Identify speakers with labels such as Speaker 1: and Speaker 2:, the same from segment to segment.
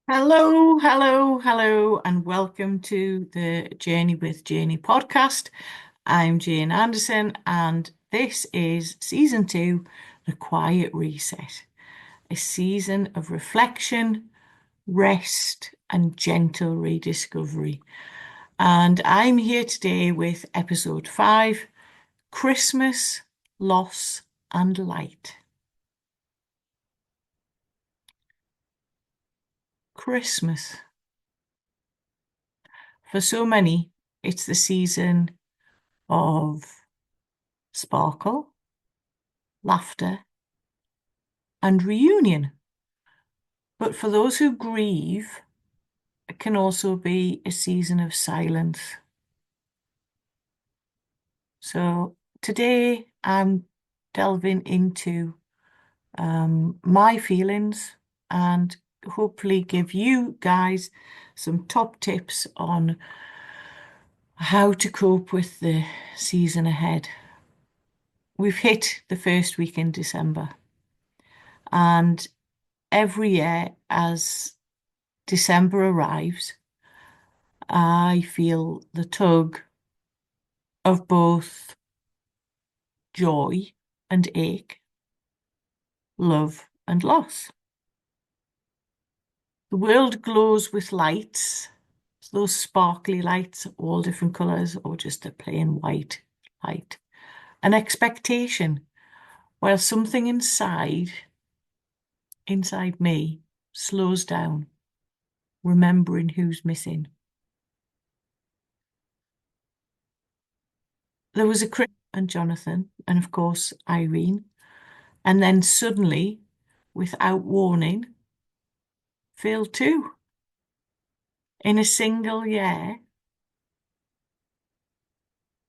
Speaker 1: Hello, hello, hello, and welcome to the Journey with Janey podcast. I'm Jane Anderson, and this is season two, The Quiet Reset, a season of reflection, rest, and gentle rediscovery. And I'm here today with episode five, Christmas, Loss, and Light. Christmas. For so many, it's the season of sparkle, laughter, and reunion. But for those who grieve, it can also be a season of silence. So today I'm delving into my feelings and hopefully give you guys some top tips on how to cope with the season ahead. We've hit the first week in December, and every year as December arrives, I feel the tug of both joy and ache, love and loss. The world glows with lights, those sparkly lights, all different colours, or just a plain white light. An expectation, while something inside me, slows down, remembering who's missing. There was a Chris and Jonathan, and of course Irene, and then suddenly, without warning, Phil too. In a single year,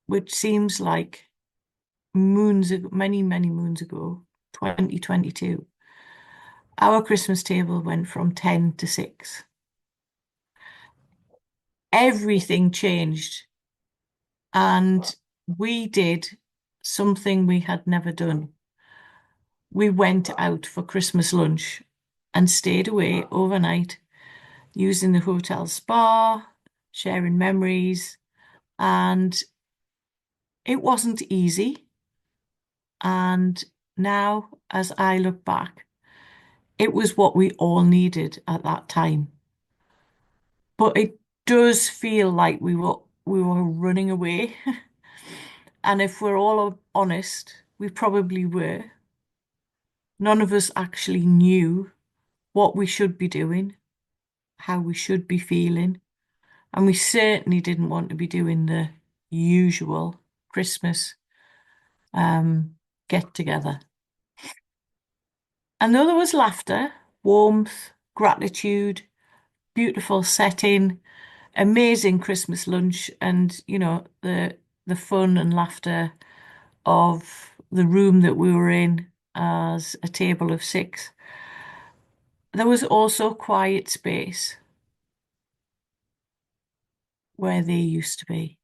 Speaker 1: which seems like moons ago, many, many moons ago, 2022, our Christmas table went from 10 to 6. Everything changed, and we did something we had never done. We went out for Christmas lunch and stayed away overnight using the hotel spa, sharing memories, and it wasn't easy. And now, as I look back, it was what we all needed at that time. But it does feel like we were running away. And if we're all honest, we probably were. None of us actually knew what we should be doing, how we should be feeling. And we certainly didn't want to be doing the usual Christmas get together. And though there was laughter, warmth, gratitude, beautiful setting, amazing Christmas lunch, and the fun and laughter of the room that we were in as a table of six, there was also quiet space where they used to be.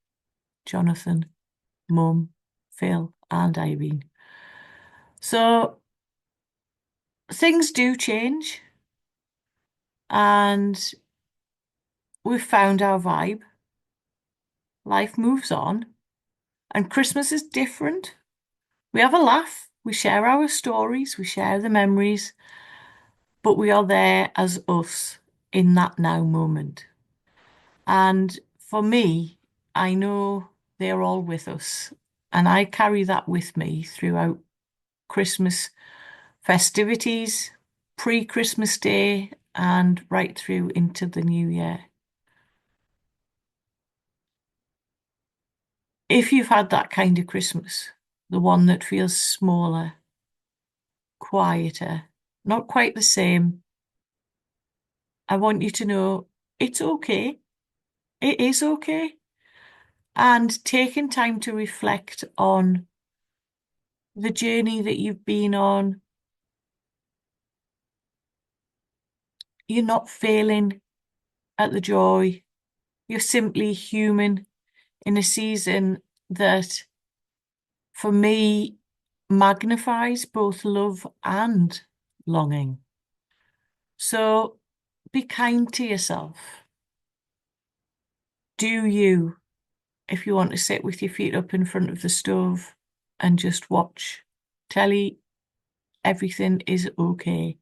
Speaker 1: Jonathan, Mum, Phil, and Irene. So things do change, and we've found our vibe. Life moves on, and Christmas is different. We have a laugh, we share our stories, we share the memories, but we are there as us in that now moment. And for me, I know they're all with us, and I carry that with me throughout Christmas festivities, pre-Christmas Day, and right through into the new year. If you've had that kind of Christmas, the one that feels smaller, quieter, not quite the same, I want you to know it's okay. It is okay. And taking time to reflect on the journey that you've been on, you're not failing at the joy. You're simply human in a season that, for me, magnifies both love and longing. So be kind to yourself. Do you, if you want to sit with your feet up in front of the stove and just watch telly, everything is okay.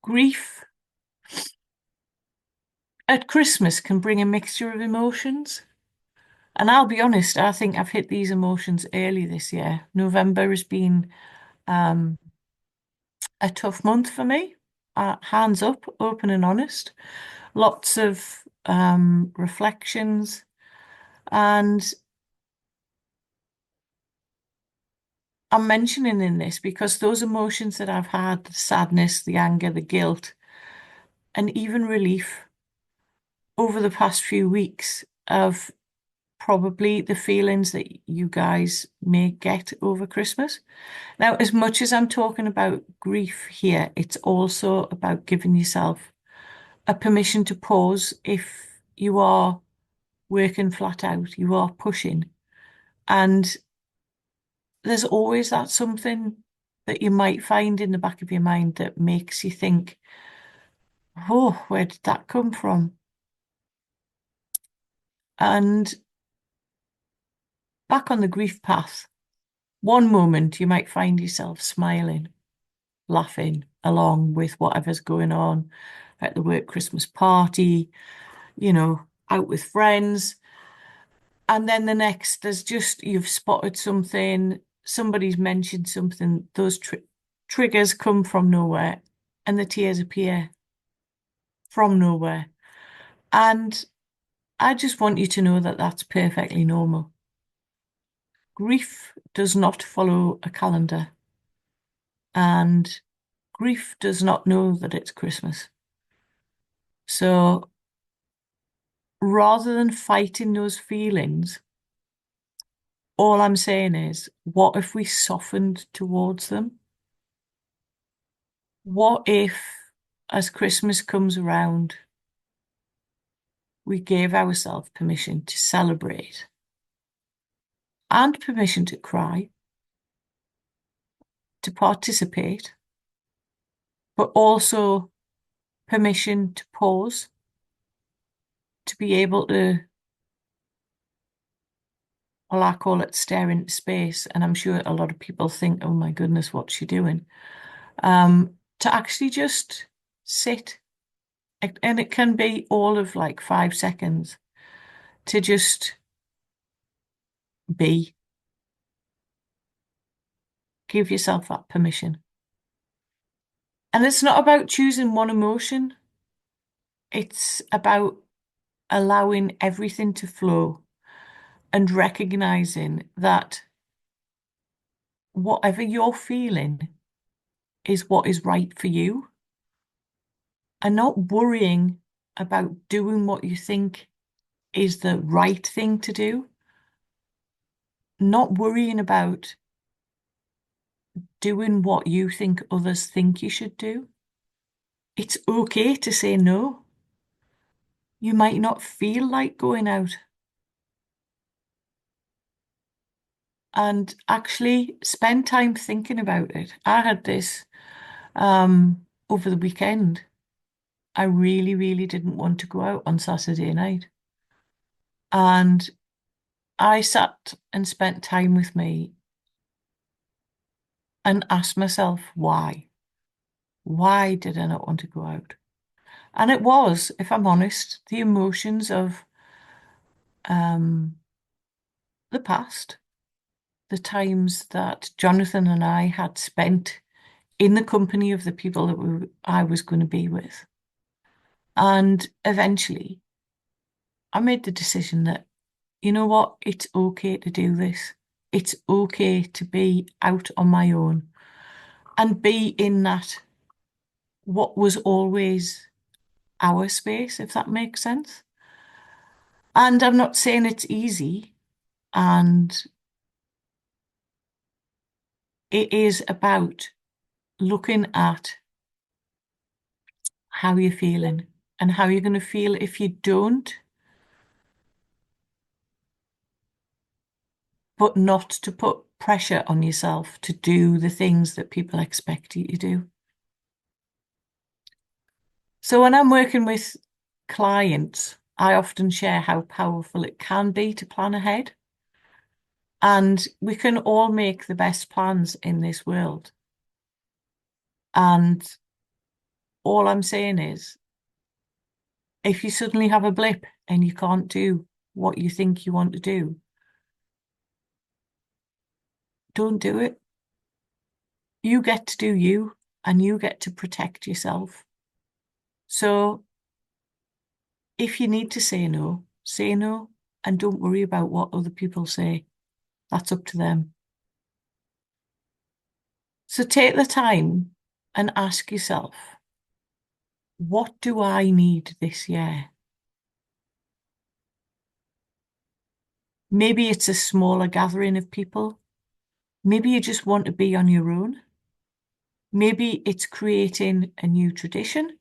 Speaker 1: Grief at Christmas can bring a mixture of emotions. And I'll be honest, I think I've hit these emotions early this year. November has been um, a tough month for me. Hands up, open and honest. Lots of reflections. And I'm mentioning in this because those emotions that I've had, the sadness, the anger, the guilt, and even relief over the past few weeks of probably the feelings that you guys may get over Christmas. Now, as much as I'm talking about grief here, it's also about giving yourself a permission to pause if you are working flat out, you are pushing. And there's always that something that you might find in the back of your mind that makes you think, oh, where did that come from? And back on the grief path, one moment you might find yourself smiling, laughing along with whatever's going on at the work Christmas party, out with friends. And then the next, there's just, you've spotted something, somebody's mentioned something, those triggers come from nowhere and the tears appear from nowhere. And I just want you to know that that's perfectly normal. Grief does not follow a calendar, and grief does not know that it's Christmas. So rather than fighting those feelings, all I'm saying is, what if we softened towards them? What if, as Christmas comes around, we gave ourselves permission to celebrate and permission to cry, to participate, but also permission to pause, to be able to, well, I call it stare into space. And I'm sure a lot of people think, oh my goodness, what's she doing? To actually just sit. And it can be all of like 5 seconds to just be. Give yourself that permission. And it's not about choosing one emotion. It's about allowing everything to flow and recognizing that whatever you're feeling is what is right for you, and not worrying about doing what you think is the right thing to do, not worrying about doing what you think others think you should do. It's okay to say no. You might not feel like going out, and actually spend time thinking about it. I had this over the weekend. I really, really didn't want to go out on Saturday night. And I sat and spent time with me and asked myself why. Why did I not want to go out? And it was, if I'm honest, the emotions of um, the past, the times that Jonathan and I had spent in the company of the people that I was going to be with. And eventually, I made the decision that, you know what, it's okay to do this. It's okay to be out on my own and be in that, what was always our space, if that makes sense. And I'm not saying it's easy, and it is about looking at how you're feeling and how you're going to feel if you don't, but not to put pressure on yourself to do the things that people expect you to do. So when I'm working with clients, I often share how powerful it can be to plan ahead. And we can all make the best plans in this world. And all I'm saying is, if you suddenly have a blip and you can't do what you think you want to do, don't do it. You get to do you and you get to protect yourself. So if you need to say no, and don't worry about what other people say. That's up to them. So take the time and ask yourself, what do I need this year? Maybe it's a smaller gathering of people. Maybe you just want to be on your own. Maybe it's creating a new tradition,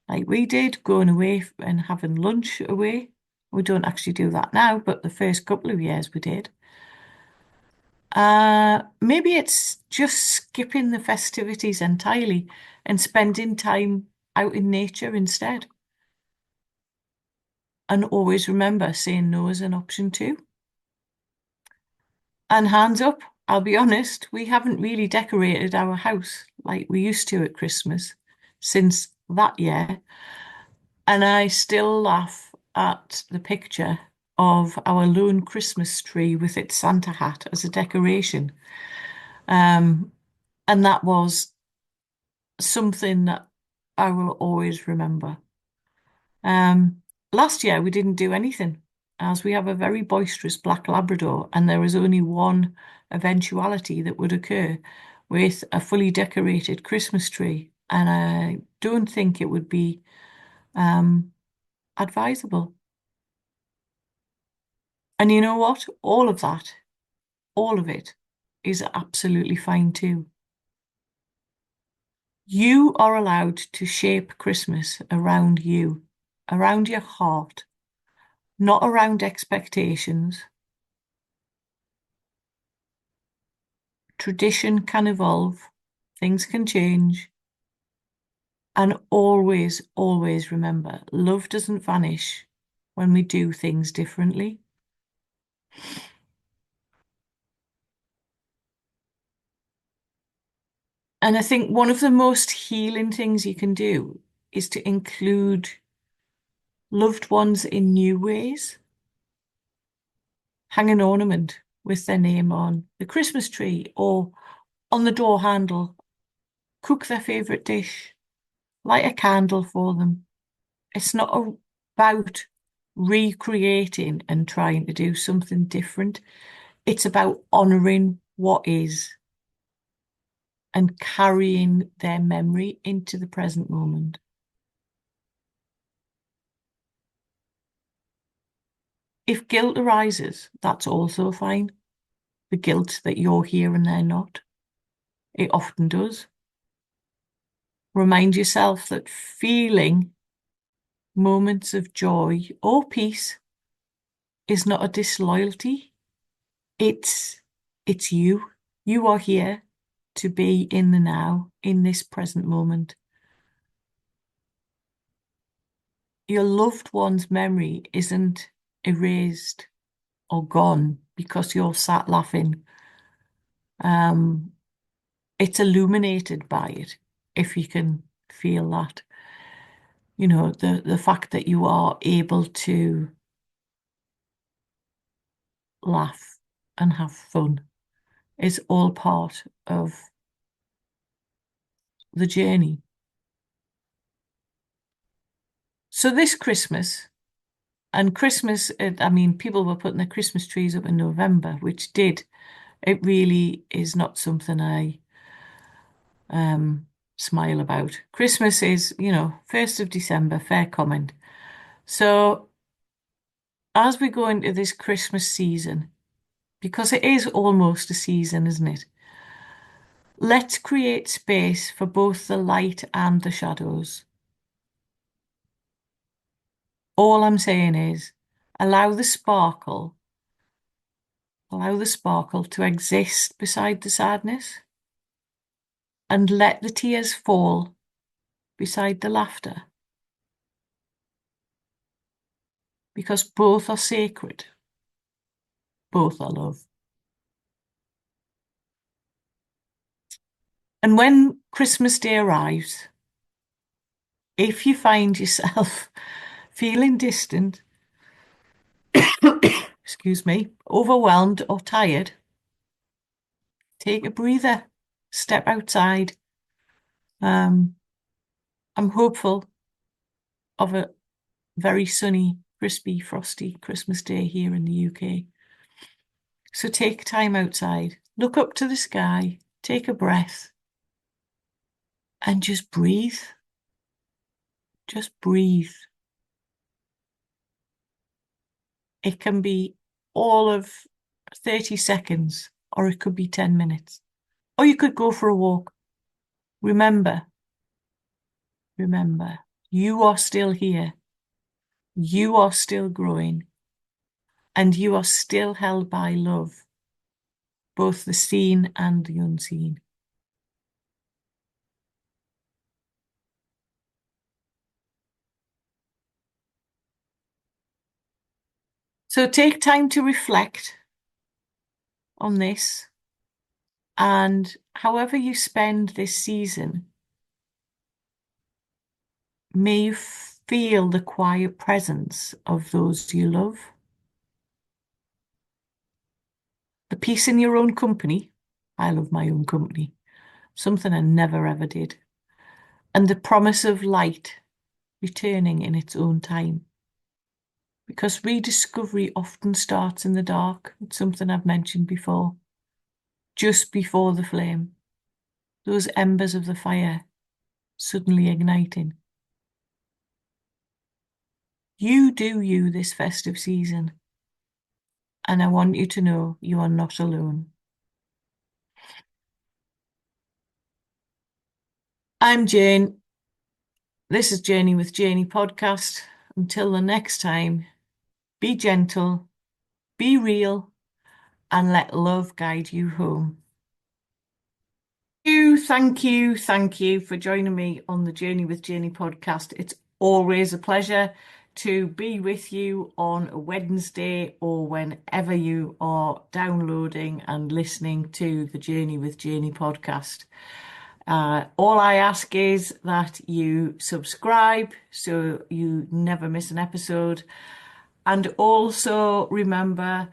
Speaker 1: like we did, going away and having lunch away. We don't actually do that now, but the first couple of years we did. Maybe it's just skipping the festivities entirely and spending time out in nature instead. And always remember saying no is an option too. And hands up, I'll be honest, we haven't really decorated our house like we used to at Christmas since that year. And I still laugh at the picture of our lone Christmas tree with its Santa hat as a decoration. Um, and that was something that I will always remember. Um, Last year we didn't do anything as we have a very boisterous black Labrador, and there was only one eventuality that would occur with a fully decorated Christmas tree, and I don't think it would be um, advisable. And you know what? All of that, all of it, is absolutely fine too. You are allowed to shape Christmas around you, around your heart, not around expectations. Tradition can evolve, things can change, and always, always remember, love doesn't vanish when we do things differently. And I think one of the most healing things you can do is to include loved ones in new ways. Hang an ornament with their name on the Christmas tree or on the door handle. Cook their favourite dish. Light a candle for them. It's not about recreating and trying to do something different. It's about honouring what is and carrying their memory into the present moment. If guilt arises, that's also fine. The guilt that you're here and they're not. It often does. Remind yourself that feeling moments of joy or peace is not a disloyalty. It's it's you. You are here to be in the now, in this present moment. Your loved one's memory isn't erased or gone because you're sat laughing. Um, it's illuminated by it, if you can feel that. You know, the fact that you are able to laugh and have fun is all part of the journey. So this Christmas, and Christmas, I mean, people were putting their Christmas trees up in November, which did. It really is not something I smile about. Christmas is, 1st of December, fair comment. So as we go into this Christmas season, because it is almost a season, isn't it? Let's create space for both the light and the shadows. All I'm saying is allow the sparkle, allow the sparkle to exist beside the sadness, and let the tears fall beside the laughter. because both are sacred, both are love. And when Christmas Day arrives, if you find yourself feeling distant, excuse me, overwhelmed or tired, take a breather, step outside. I'm hopeful of a very sunny, crispy, frosty Christmas Day here in the UK. So take time outside, look up to the sky, take a breath, and just breathe. Just breathe. It can be all of 30 seconds, or it could be 10 minutes, or you could go for a walk. Remember, you are still here. You are still growing, and you are still held by love, both the seen and the unseen. So take time to reflect on this, and however you spend this season, may you feel the quiet presence of those you love, the peace in your own company. I love my own company, something I never ever did, and the promise of light returning in its own time. Because rediscovery often starts in the dark. It's something I've mentioned before. Just before the flame, those embers of the fire suddenly igniting. You do you this festive season, and I want you to know you are not alone. I'm Jane. This is Janey with Janey podcast. Until the next time, be gentle, be real, and let love guide you home. Thank you for joining me on the Journey with Janey podcast. It's always a pleasure to be with you on a Wednesday or whenever you are downloading and listening to the Journey with Janey podcast. All I ask is that you subscribe so you never miss an episode. And also remember,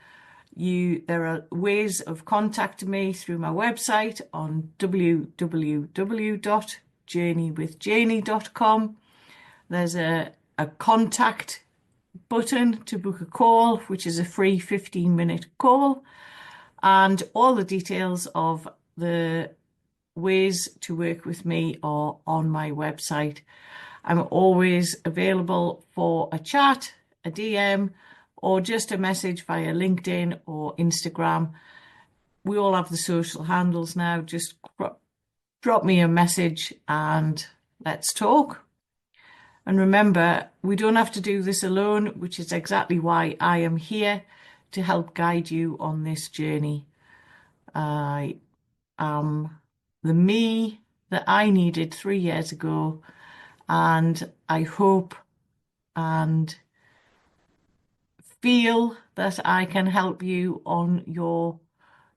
Speaker 1: there are ways of contacting me through my website on www.journeywithjaney.com. There's a contact button to book a call, which is a free 15-minute call, and all the details of the ways to work with me are on my website. I'm always available for a chat, a DM, or just a message via LinkedIn or Instagram. We all have the social handles now. Just drop me a message and let's talk. And remember, we don't have to do this alone, which is exactly why I am here to help guide you on this journey. I am the me that I needed 3 years ago, and I hope and feel that I can help you on your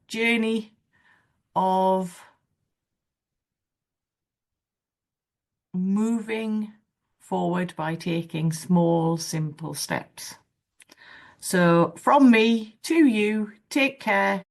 Speaker 1: journey of moving forward by taking small, simple steps. So from me to you, take care.